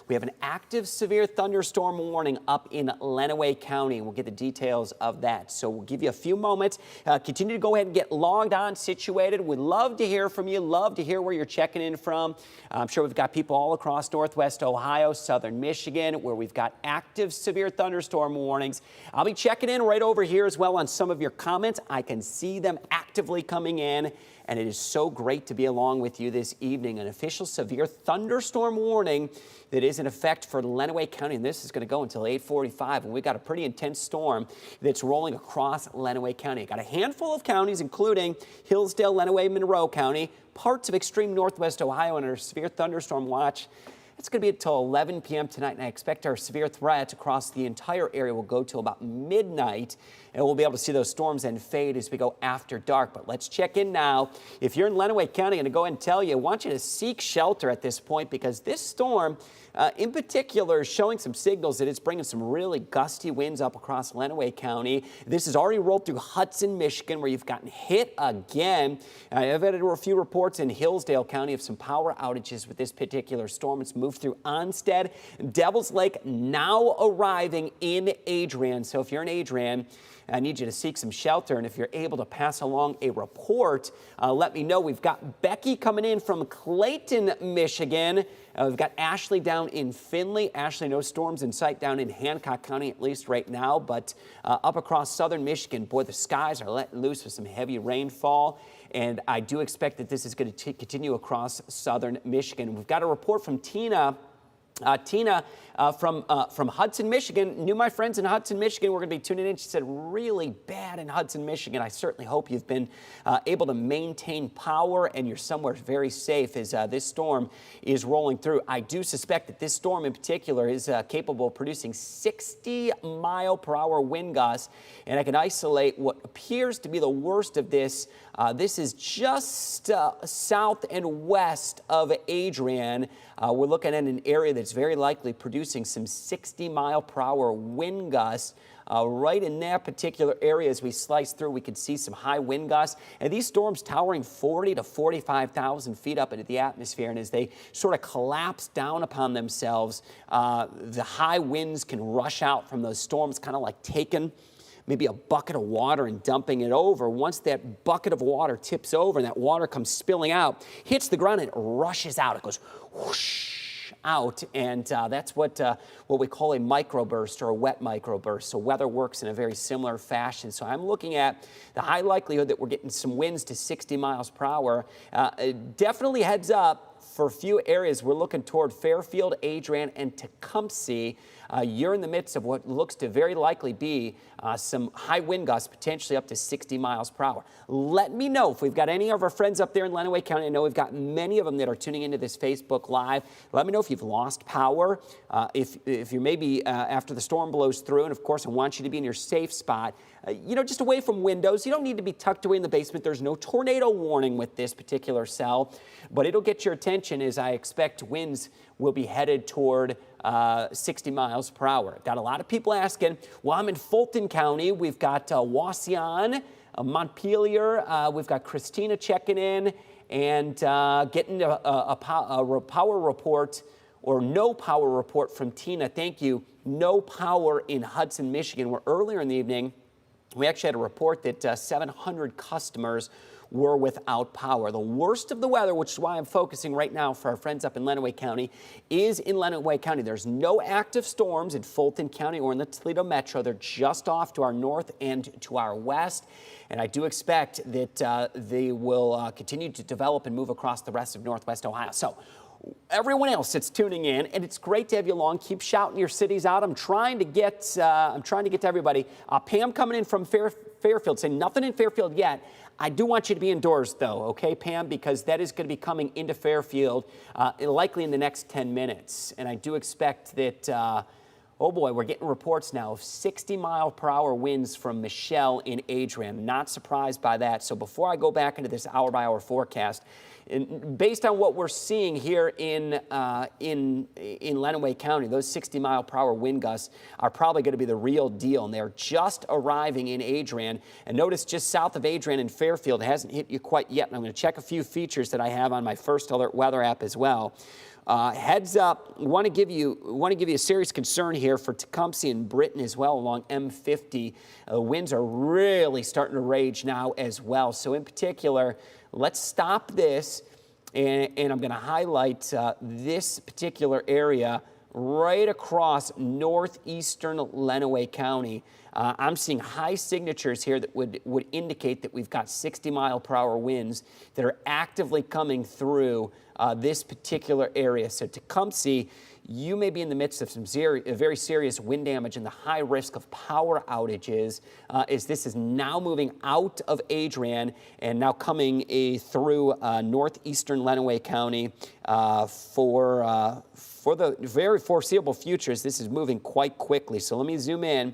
We have an active severe thunderstorm warning up in Lenawee County. We'll get the details of that. So we'll give you a few moments. Continue to go ahead and get logged on, situated. We'd love to hear from you. Love to hear where you're checking in from. I'm sure we've got people all across Northwest Ohio, Southern Michigan, where we've got active severe thunderstorm warnings. I'll be checking in right over here as well on some of your comments. I can see them actively coming in. And it is so great to be along with you this evening. An official severe thunderstorm warning that is in effect for Lenawee County. And this is going to go until 8:45. And we've got a pretty intense storm that's rolling across Lenawee County. Got a handful of counties, including Hillsdale, Lenawee, Monroe County, parts of extreme Northwest Ohio under severe thunderstorm watch. It's going to be until 11 p.m. tonight, and I expect our severe threat across the entire area will go till about midnight, and we'll be able to see those storms then fade as we go after dark. But let's check in now. If you're in Lenawee County, I'm going to go ahead and tell you, I want you to seek shelter at this point because this storm in particular is showing some signals that it's bringing some really gusty winds up across Lenawee County. This has already rolled through Hudson, Michigan, where you've gotten hit again. I've had a few reports in Hillsdale County of some power outages with this particular storm. It's moved through Onstead, Devil's Lake, now arriving in Adrian. So if you're in Adrian, I need you to seek some shelter, and if you're able to pass along a report, let me know. We've got Becky coming in from Clayton, Michigan. We've got Ashley down in Findlay. Ashley, no storms in sight down in Hancock County, at least right now, but up across southern Michigan, boy, the skies are letting loose with some heavy rainfall, and I do expect that this is going to continue across southern Michigan. We've got a report from Tina. Tina from Hudson, Michigan, knew my friends in Hudson, Michigan. We're going to be tuning in. She said, really bad in Hudson, Michigan. I certainly hope you've been able to maintain power and you're somewhere very safe as this storm is rolling through. I do suspect that this storm in particular is capable of producing 60-mile-per-hour wind gusts, and I can isolate what appears to be the worst of this. This is just south and west of Adrian. We're looking at an area that's very likely producing some 60-mile-per-hour wind gusts. Right in that particular area, as we slice through, we can see some high wind gusts. And these storms towering 40 to 45,000 feet up into the atmosphere. And as they sort of collapse down upon themselves, the high winds can rush out from those storms, kind of like taking maybe a bucket of water and dumping it over. Once that bucket of water tips over and that water comes spilling out, hits the ground and it rushes out. It goes whoosh out, and that's what we call a microburst or a wet microburst. So weather works in a very similar fashion. So I'm looking at the high likelihood that we're getting some winds to 60 miles per hour. Definitely heads up for a few areas. We're looking toward Fairfield, Adrian, and Tecumseh. You're in the midst of what looks to very likely be some high wind gusts, potentially up to 60 miles per hour. Let me know if we've got any of our friends up there in Lenawee County. I know we've got many of them that are tuning into this Facebook Live. Let me know if you've lost power, if you're maybe after the storm blows through, and of course I want you to be in your safe spot. Just away from windows. You don't need to be tucked away in the basement. There's no tornado warning with this particular cell, but it'll get your attention as I expect winds will be headed toward 60 miles per hour. Got a lot of people asking, well, I'm in Fulton County. We've got Wauseon, Montpelier. We've got Christina checking in and getting a power report or no power report from Tina. Thank you. No power in Hudson, Michigan, where earlier in the evening, we actually had a report that 700 customers were without power. The worst of the weather, which is why I'm focusing right now for our friends up in Lenawee County, is in Lenawee County. There's no active storms in Fulton County or in the Toledo Metro. They're just off to our north and to our west. And I do expect that they will continue to develop and move across the rest of Northwest Ohio. So everyone else that's tuning in, and it's great to have you along. Keep shouting your cities out. I'm trying to get to everybody. Pam coming in from Fairfield, saying nothing in Fairfield yet. I do want you to be indoors, though, okay, Pam, because that is going to be coming into Fairfield likely in the next 10 minutes. And I do expect that, oh boy, we're getting reports now of 60-mile-per-hour winds from Michelle in Adrian. Not surprised by that. So before I go back into this hour-by-hour forecast, and based on what we're seeing here in Lenawee County, those 60-mile-per-hour wind gusts are probably going to be the real deal, and they're just arriving in Adrian. And notice just south of Adrian in Fairfield, it hasn't hit you quite yet, and I'm going to check a few features that I have on my First Alert weather app as well. Heads up, we want to give you a serious concern here for Tecumseh and Britain as well along M50. Winds are really starting to rage now as well. So in particular, let's stop this, and I'm going to highlight this particular area right across northeastern Lenawee County. I'm seeing high signatures here that would indicate that we've got 60-mile-per-hour winds that are actively coming through this particular area. So Tecumseh, you may be in the midst of some very serious wind damage and the high risk of power outages as this is now moving out of Adrian and now coming through northeastern Lenawee County for the very foreseeable future as this is moving quite quickly. So let me zoom in.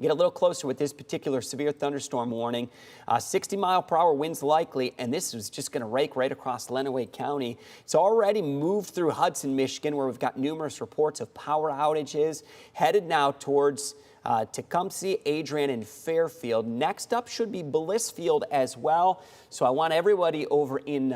Get a little closer with this particular severe thunderstorm warning. 60-mile-per-hour winds likely, and this is just going to rake right across Lenawee County. It's already moved through Hudson, Michigan, where we've got numerous reports of power outages, headed now towards Tecumseh, Adrian, and Fairfield. Next up should be Blissfield as well. So I want everybody over in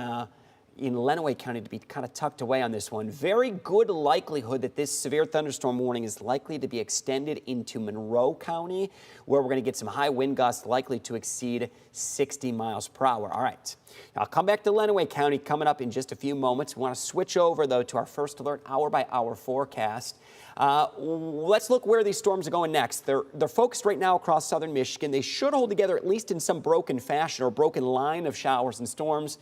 Lenawee County to be kind of tucked away on this one. Very good likelihood that this severe thunderstorm warning is likely to be extended into Monroe County, where we're going to get some high wind gusts likely to exceed 60 miles per hour. All right. Now, I'll come back to Lenawee County coming up in just a few moments. We want to switch over, though, to our first alert hour-by-hour forecast. Let's look where these storms are going next. They're focused right now across southern Michigan. They should hold together at least in some broken fashion or broken line of showers and storms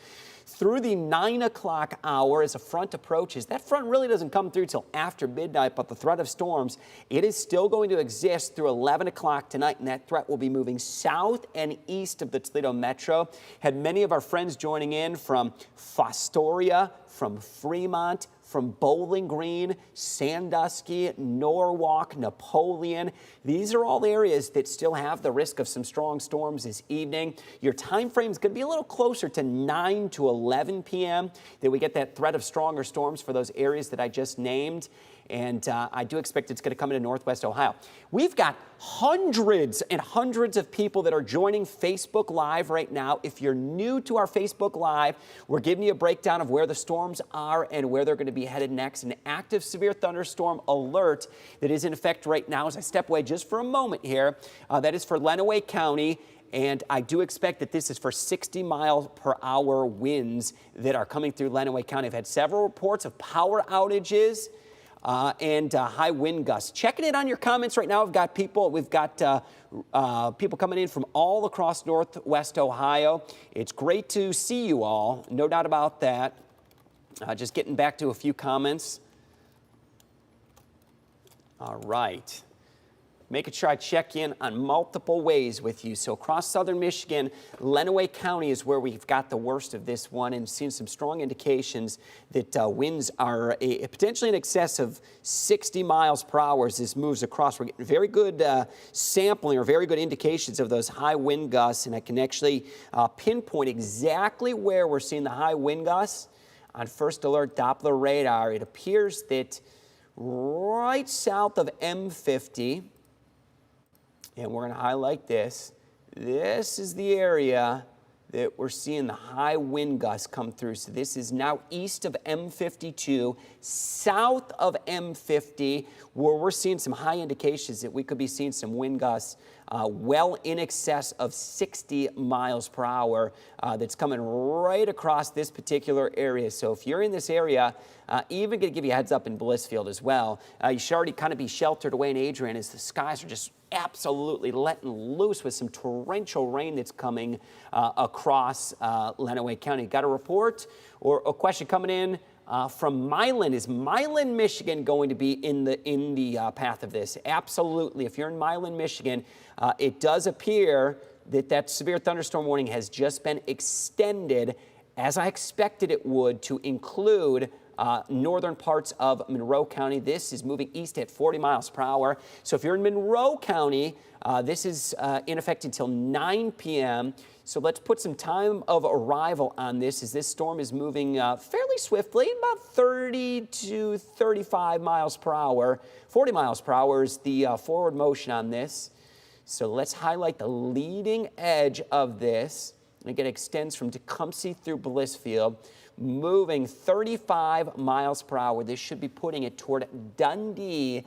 through the 9 o'clock hour as a front approaches. That front really doesn't come through till after midnight, but the threat of storms, it is still going to exist through 11 o'clock tonight, and that threat will be moving south and east of the Toledo metro. Had many of our friends joining in from Fostoria, from Fremont, from Bowling Green, Sandusky, Norwalk, Napoleon. These are all areas that still have the risk of some strong storms this evening. Your time frame is going to be a little closer to 9 to 11 p.m. that we get that threat of stronger storms for those areas that I just named. And I do expect it's going to come into Northwest Ohio. We've got hundreds and hundreds of people that are joining Facebook Live right now. If you're new to our Facebook Live, we're giving you a breakdown of where the storms are and where they're going to be headed next. An active severe thunderstorm alert that is in effect right now as I step away just for a moment here. That is for Lenawee County. And I do expect that this is for 60-mile-per-hour winds that are coming through Lenawee County. I've had several reports of power outages and high wind gusts. Checking it on your comments right now. We've got people coming in from all across Northwest Ohio. It's great to see you all, no doubt about that. Just getting back to a few comments. All right. Making sure I check in on multiple ways with you. So across southern Michigan, Lenawee County is where we've got the worst of this one and seen some strong indications that winds are potentially in excess of 60 miles per hour as this moves across. We're getting very good sampling or very good indications of those high wind gusts, and I can actually pinpoint exactly where we're seeing the high wind gusts on first alert Doppler radar. It appears that right south of M50, and we're going to highlight this. This is the area that we're seeing the high wind gusts come through. So this is now east of M52, south of M50, where we're seeing some high indications that we could be seeing some wind gusts well in excess of 60 miles per hour that's coming right across this particular area. So if you're in this area, even going to give you a heads up in Blissfield as well. You should already kind of be sheltered away in Adrian as the skies are just absolutely letting loose with some torrential rain that's coming across Lenawee County. Got a report or a question coming in from Milan. Is Milan, Michigan going to be in the path of this? Absolutely. If you're in Milan, Michigan, it does appear that severe thunderstorm warning has just been extended, as I expected it would, to include northern parts of Monroe County. This is moving east at 40 miles per hour. So if you're in Monroe County, this is in effect until 9 p.m. So let's put some time of arrival on this as this storm is moving fairly swiftly, about 30 to 35 miles per hour. 40 miles per hour is the forward motion on this. So let's highlight the leading edge of this. And again, it extends from Tecumseh through Blissfield. moving 35 miles per hour. This should be putting it toward Dundee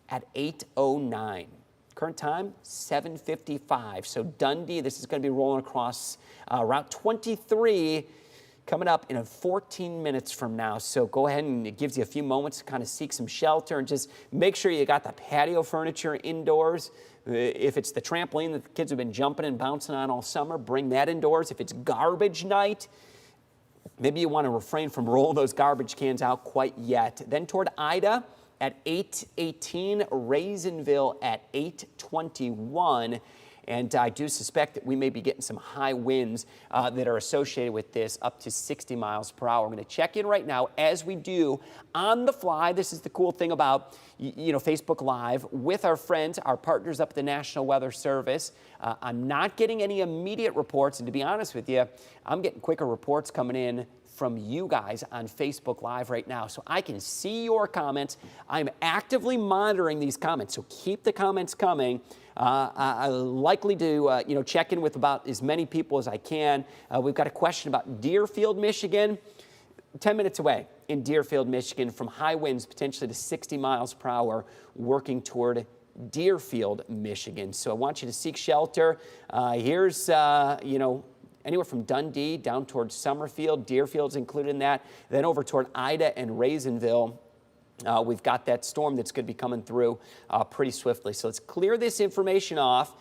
at 8:09. Current time, 7:55. So Dundee, this is going to be rolling across Route 23 coming up in 14 minutes from now. So go ahead, and it gives you a few moments to kind of seek some shelter and just make sure you got the patio furniture indoors. If it's the trampoline that the kids have been jumping and bouncing on all summer, bring that indoors. If it's garbage night, maybe you want to refrain from rolling those garbage cans out quite yet. Then toward Ida at 8:18, Raisinville at 8:21. And I do suspect that we may be getting some high winds that are associated with this, up to 60 miles per hour. I'm going to check in right now, as we do on the fly. This is the cool thing about Facebook Live with our friends, our partners up at the National Weather Service. I'm not getting any immediate reports, and to be honest with you, I'm getting quicker reports coming in from you guys on Facebook Live right now. So I can see your comments. I'm actively monitoring these comments, so keep the comments coming. I'm likely to check in with about as many people as I can. We've got a question about Deerfield, Michigan. 10 minutes away in Deerfield, Michigan, from high winds potentially to 60 miles per hour, working toward Deerfield, Michigan. So I want you to seek shelter. Here's anywhere from Dundee down towards Summerfield. Deerfield's included in that. Then over toward Ida and Raisinville. We've got that storm that's going to be coming through pretty swiftly. So let's clear this information off.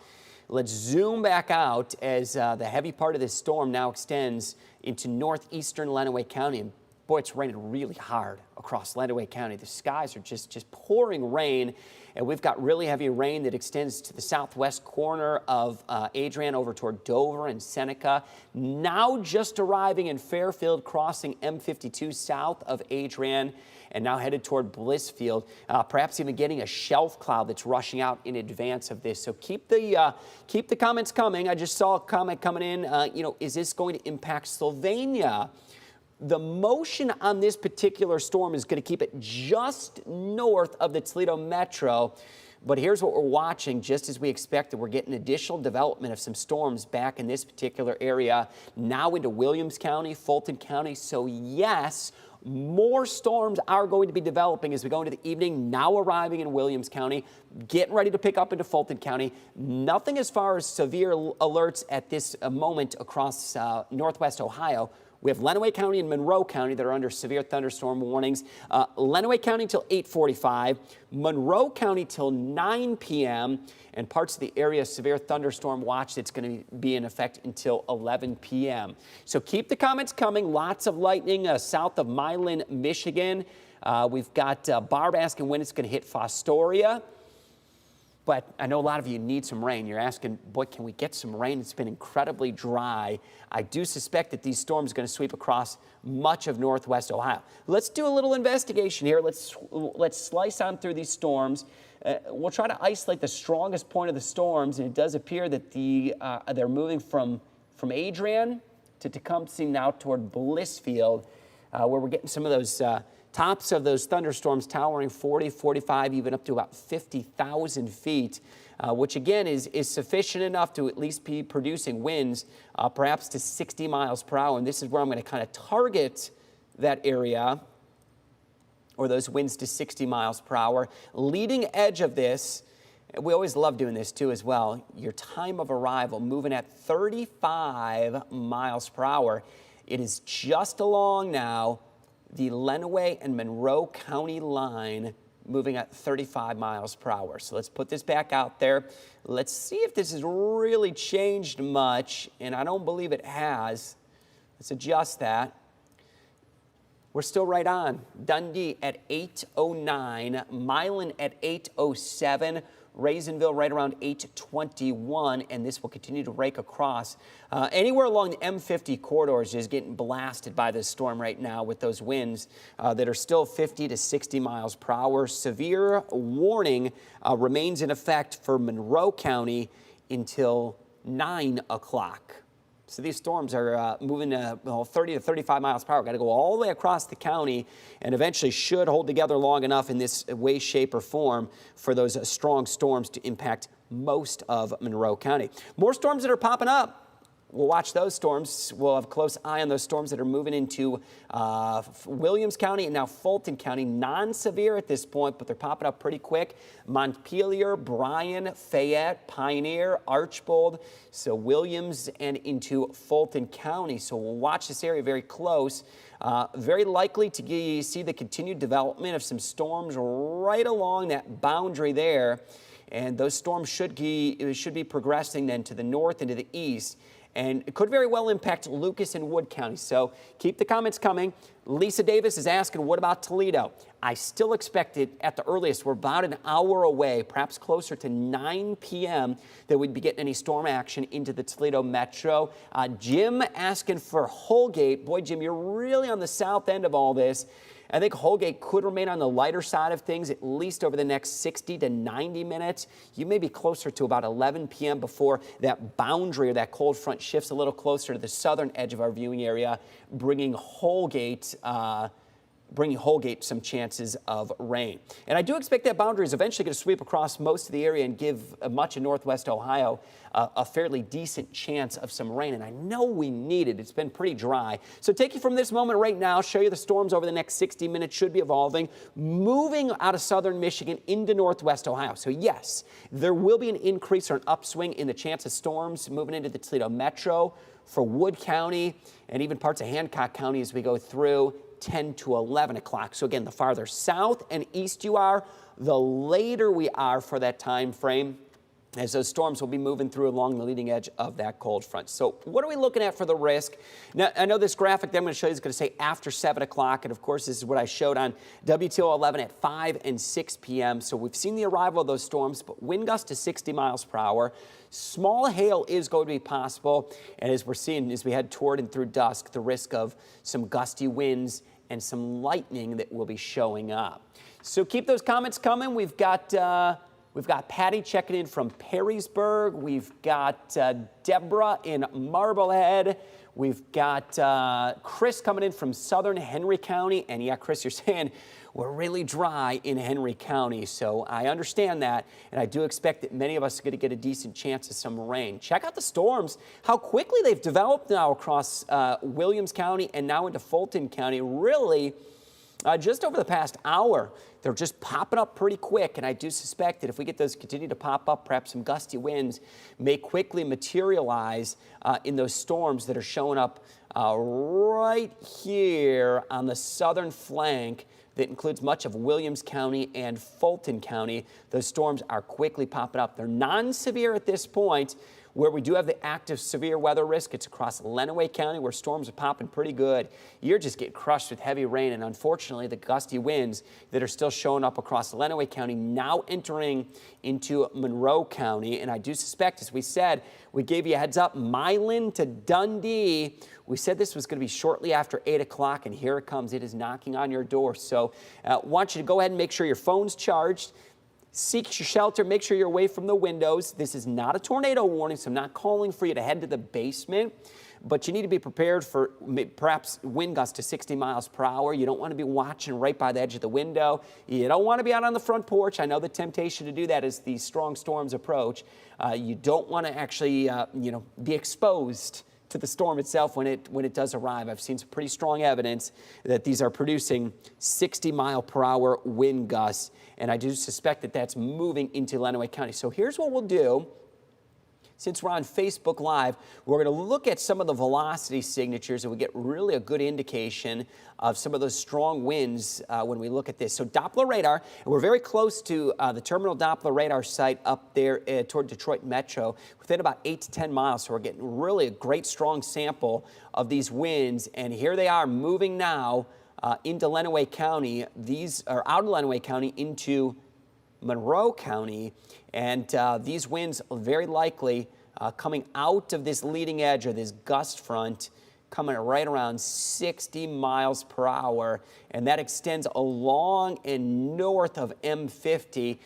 Let's zoom back out as the heavy part of this storm now extends into northeastern Lenawee County. And boy, it's raining really hard across Lenawee County. The skies are just pouring rain. And we've got really heavy rain that extends to the southwest corner of Adrian over toward Dover and Seneca. Now just arriving in Fairfield, crossing M52 south of Adrian, and now headed toward Blissfield, perhaps even getting a shelf cloud that's rushing out in advance of this. So keep the comments coming. I just saw a comment coming in, is this going to impact Sylvania? The motion on this particular storm is going to keep it just north of the Toledo Metro. But here's what we're watching. Just as we expected, we're getting additional development of some storms back in this particular area, now into Williams County, Fulton County. So yes, more storms are going to be developing as we go into the evening, now arriving in Williams County, getting ready to pick up into Fulton County. Nothing as far as severe alerts at this moment across northwest Ohio. We have Lenawee County and Monroe County that are under severe thunderstorm warnings. Lenawee County till 8:45, Monroe County till 9 p.m., and parts of the area severe thunderstorm watch that's going to be in effect until 11 p.m. So keep the comments coming. Lots of lightning south of Milan, Michigan. We've got Barbaskin wind. It's going to hit Fostoria. But I know a lot of you need some rain. You're asking, boy, can we get some rain? It's been incredibly dry. I do suspect that these storms are going to sweep across much of northwest Ohio. Let's do a little investigation here. Let's slice on through these storms. We'll try to isolate the strongest point of the storms, and it does appear that they're moving from Adrian to Tecumseh now toward Blissfield, where we're getting some of those tops of those thunderstorms towering 40, 45, even up to about 50,000 feet, which again is sufficient enough to at least be producing winds perhaps to 60 miles per hour. And this is where I'm going to kind of target that area, or those winds to 60 miles per hour. Leading edge of this, we always love doing this too as well, your time of arrival moving at 35 miles per hour. It is just along now the Lenawee and Monroe County line, moving at 35 miles per hour. So let's put this back out there. Let's see if this has really changed much, and I don't believe it has. Let's adjust that. We're still right on. Dundee at 8:09, Milan at 8:07, Raisinville right around 8:21, and this will continue to rake across. Anywhere along the M50 corridors is getting blasted by this storm right now with those winds that are still 50 to 60 miles per hour. Severe warning remains in effect for Monroe County until 9 o'clock. So these storms are moving 30 to 35 miles per hour. Got to go all the way across the county, and eventually should hold together long enough in this way, shape, or form for those strong storms to impact most of Monroe County. More storms that are popping up. we'll watch those storms. We'll have a close eye on those storms that are moving into Williams County and now Fulton County. Non-severe at this point, but they're popping up pretty quick. Montpelier, Bryan, Fayette, Pioneer, Archbold, so Williams and into Fulton County. So we'll watch this area very close. Very likely to see the continued development of some storms right along that boundary there. And those storms should be progressing then to the north and to the east. And it could very well impact Lucas and Wood County. So keep the comments coming. Lisa Davis is asking, what about Toledo? I still expect it at the earliest. We're about an hour away, perhaps closer to 9 p.m. that we'd be getting any storm action into the Toledo metro. Jim asking for Holgate. Boy, Jim, you're really on the south end of all this. I think Holgate could remain on the lighter side of things, at least over the next 60 to 90 minutes. You may be closer to about 11 p.m. before that boundary or that cold front shifts a little closer to the southern edge of our viewing area, bringing Holgate some chances of rain. And I do expect that boundary is eventually going to sweep across most of the area and give much of northwest Ohio a fairly decent chance of some rain. And I know we need it. It's been pretty dry. So take you from this moment right now, show you the storms over the next 60 minutes should be evolving, moving out of southern Michigan into northwest Ohio. So yes, there will be an increase or an upswing in the chance of storms moving into the Toledo metro, for Wood County, and even parts of Hancock County as we go through 10 to 11 o'clock. So again, the farther south and east you are, the later we are for that time frame, as those storms will be moving through along the leading edge of that cold front. So what are we looking at for the risk? Now, I know this graphic that I'm going to show you is going to say after 7 o'clock, and of course this is what I showed on WTOL 11 at 5 and 6 p.m. So we've seen the arrival of those storms, but wind gusts to 60 miles per hour. Small hail is going to be possible, and as we're seeing as we head toward and through dusk, the risk of some gusty winds and some lightning that will be showing up. So keep those comments coming. We've got Patty checking in from Perrysburg. We've got Deborah in Marblehead. We've got Chris coming in from southern Henry County. And yeah, Chris, you're saying we're really dry in Henry County. So I understand that. And I do expect that many of us are going to get a decent chance of some rain. Check out the storms, how quickly they've developed now across Williams County and now into Fulton County. Really, just over the past hour, they're just popping up pretty quick, and I do suspect that if we get those continue to pop up, perhaps some gusty winds may quickly materialize in those storms that are showing up right here on the southern flank that includes much of Williams County and Fulton County. Those storms are quickly popping up. They're non-severe at this point. Where we do have the active severe weather risk, it's across Lenawee County where storms are popping pretty good. You're just getting crushed with heavy rain, and unfortunately the gusty winds that are still showing up across Lenawee County now entering into Monroe County. And I do suspect, as we said, we gave you a heads up, Milan to Dundee. We said this was going to be shortly after 8 o'clock, and here it comes. It is knocking on your door. So I want you to go ahead and make sure your phone's charged. Seek your shelter. Make sure you're away from the windows. This is not a tornado warning, so I'm not calling for you to head to the basement, but you need to be prepared for perhaps wind gusts to 60 miles per hour. You don't want to be watching right by the edge of the window. You don't want to be out on the front porch. I know the temptation to do that as these strong storms approach. You don't want to actually, be exposed to the storm itself when it does arrive. I've seen some pretty strong evidence that these are producing 60-mile-per-hour wind gusts, and I do suspect that that's moving into Lenawee County. So here's what we'll do. Since we're on Facebook Live, we're going to look at some of the velocity signatures, and we get really a good indication of some of those strong winds when we look at this. So Doppler radar, and we're very close to the terminal Doppler radar site up there toward Detroit Metro, within about 8 to 10 miles. So we're getting really a great strong sample of these winds, and here they are moving now into Lenawee County. These are out of Lenawee County into Monroe County, and these winds are very likely coming out of this leading edge or this gust front, coming right around 60 miles per hour, and that extends along and north of M50.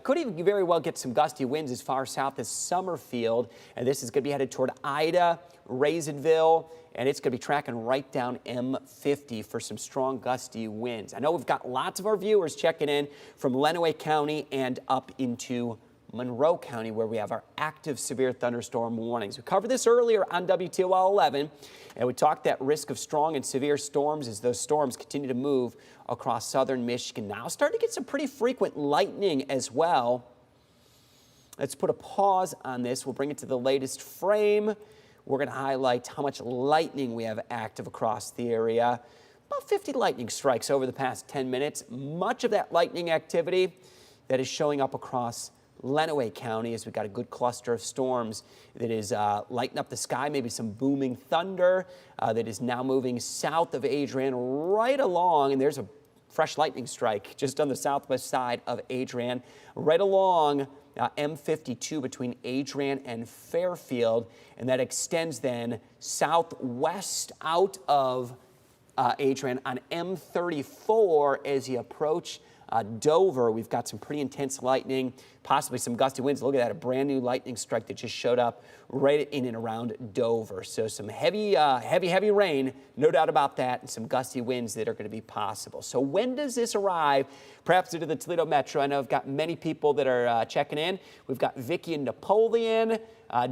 Could even very well get some gusty winds as far south as Summerfield, and this is going to be headed toward Ida, Raisinville, and it's going to be tracking right down M50 for some strong gusty winds. I know we've got lots of our viewers checking in from Lenawee County and up into Monroe County, where we have our active severe thunderstorm warnings. We covered this earlier on WTOL 11, and we talked that risk of strong and severe storms as those storms continue to move across southern Michigan. Now starting to get some pretty frequent lightning as well. Let's put a pause on this. We'll bring it to the latest frame. We're going to highlight how much lightning we have active across the area. About 50 lightning strikes over the past 10 minutes. Much of that lightning activity that is showing up across Lenawee County as we've got a good cluster of storms that is lighting up the sky, maybe some booming thunder that is now moving south of Adrian right along, and there's a fresh lightning strike just on the southwest side of Adrian, right along M52 between Adrian and Fairfield, and that extends then southwest out of Adrian on M34 as you approach Dover. We've got some pretty intense lightning, possibly some gusty winds. Look at that, a brand new lightning strike that just showed up right in and around Dover. So some heavy rain, no doubt about that, and some gusty winds that are going to be possible. So when does this arrive? Perhaps into the Toledo Metro. I know I've got many people that are checking in. We've got Vicky and Napoleon.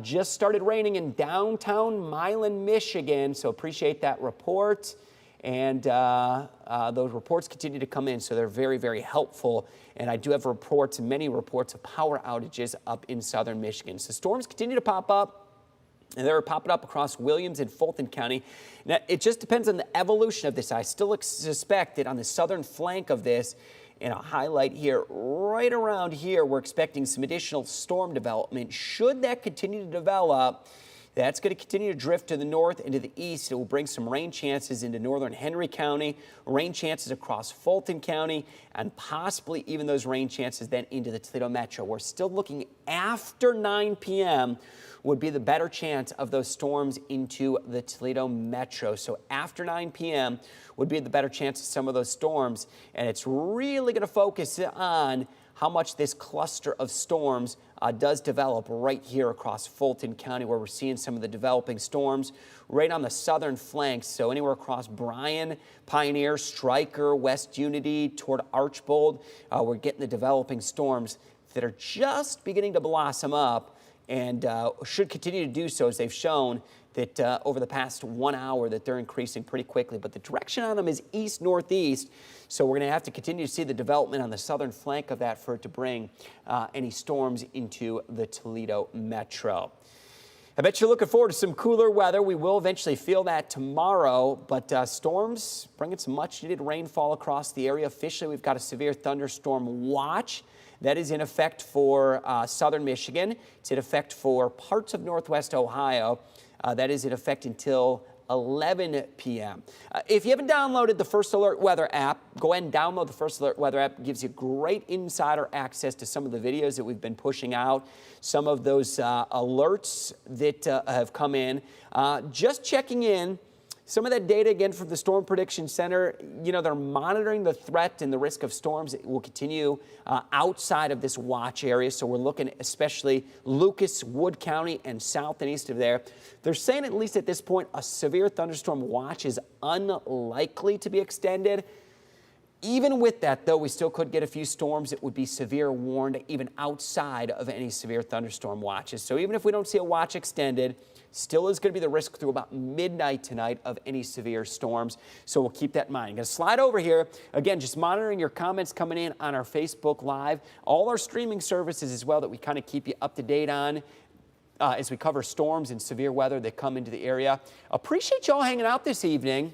Just started raining in downtown Milan, Michigan, so appreciate that report. And those reports continue to come in, so they're very, very helpful. And I do have reports, many reports of power outages up in southern Michigan. So storms continue to pop up, and they're popping up across Williams and Fulton County. Now, it just depends on the evolution of this. I still suspect that on the southern flank of this, and I'll highlight here, right around here, we're expecting some additional storm development. Should that continue to develop, that's going to continue to drift to the north and to the east. It will bring some rain chances into northern Henry County, rain chances across Fulton County, and possibly even those rain chances then into the Toledo Metro. We're still looking after 9 p.m. would be the better chance of those storms into the Toledo Metro. So after 9 p.m. would be the better chance of some of those storms, and it's really going to focus on how much this cluster of storms does develop right here across Fulton County, where we're seeing some of the developing storms right on the southern flanks. So anywhere across Bryan, Pioneer, Stryker, West Unity, toward Archbold, we're getting the developing storms that are just beginning to blossom up and should continue to do so, as they've shown that over the past 1 hour that they're increasing pretty quickly. But the direction on them is east-northeast, so we're going to have to continue to see the development on the southern flank of that for it to bring any storms into the Toledo Metro. I bet you're looking forward to some cooler weather. We will eventually feel that tomorrow, but storms bringing some much-needed rainfall across the area. Officially, we've got a severe thunderstorm watch that is in effect for southern Michigan. It's in effect for parts of northwest Ohio. That is in effect until 11 p.m. If you haven't downloaded the First Alert Weather app, go ahead and download the First Alert Weather app. It gives you great insider access to some of the videos that we've been pushing out, some of those alerts that have come in. Just checking in. Some of that data, again, from the Storm Prediction Center, you know, they're monitoring the threat and the risk of storms that will continue outside of this watch area. So we're looking especially Lucas, Wood County, and south and east of there. They're saying, at least at this point, a severe thunderstorm watch is unlikely to be extended. Even with that, though, we still could get a few storms that would be severe warned even outside of any severe thunderstorm watches. So even if we don't see a watch extended, still is going to be the risk through about midnight tonight of any severe storms. So we'll keep that in mind. I'm going to slide over here. Again, just monitoring your comments coming in on our Facebook Live. All our streaming services as well that we kind of keep you up to date on as we cover storms and severe weather that come into the area. Appreciate y'all hanging out this evening.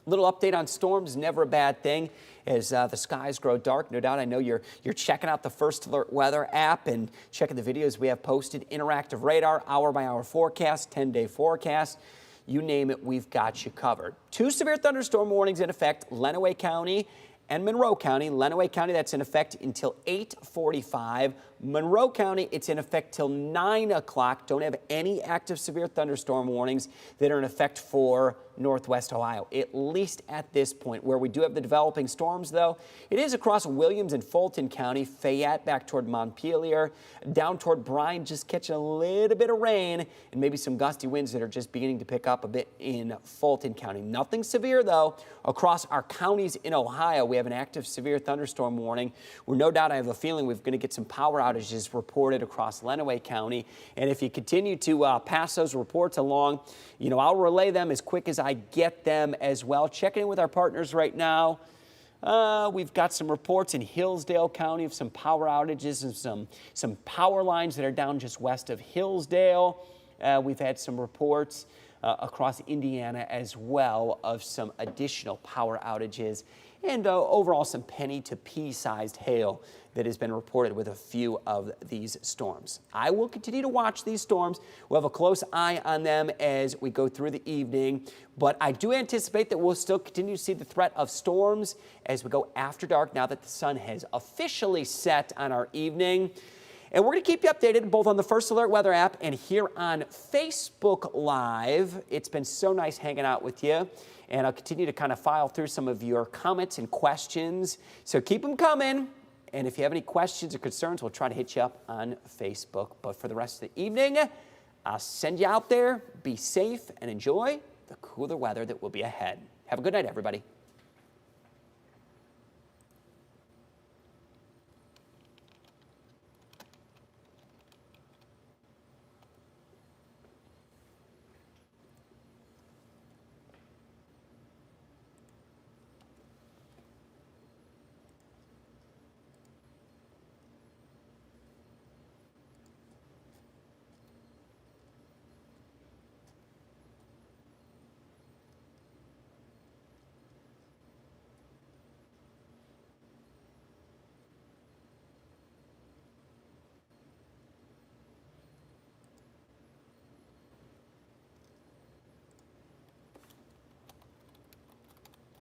Little update on storms, never a bad thing as the skies grow dark. No doubt, I know you're checking out the First Alert Weather app and checking the videos we have posted. Interactive radar, hour-by-hour forecast, 10-day forecast. You name it, we've got you covered. 2 severe thunderstorm warnings in effect, Lenawee County and Monroe County. Lenawee County, that's in effect until 8:45. Monroe County, it's in effect till 9 o'clock. Don't have any active severe thunderstorm warnings that are in effect for northwest Ohio, at least at this point. Where we do have the developing storms, though, it is across Williams and Fulton County, Fayette back toward Montpelier, down toward Bryan, just catching a little bit of rain and maybe some gusty winds that are just beginning to pick up a bit in Fulton County. Nothing severe, though, across our counties in Ohio. We have an active severe thunderstorm warning, where no doubt I have a feeling we're going to get some power outages reported across Lenawee County. And if you continue to pass those reports along, you know, I'll relay them as quick as I get them as well. Checking in with our partners right now. We've got some reports in Hillsdale County of some power outages and some power lines that are down just west of Hillsdale. We've had some reports across Indiana as well of some additional power outages and overall some penny to pea-sized hail that has been reported with a few of these storms. I will continue to watch these storms. We'll have a close eye on them as we go through the evening, but I do anticipate that we'll still continue to see the threat of storms as we go after dark now that the sun has officially set on our evening. And we're going to keep you updated both on the First Alert Weather app and here on Facebook Live. It's been so nice hanging out with you, and I'll continue to kind of file through some of your comments and questions. So keep them coming. And if you have any questions or concerns, we'll try to hit you up on Facebook. But for the rest of the evening, I'll send you out there. Be safe and enjoy the cooler weather that will be ahead. Have a good night, everybody.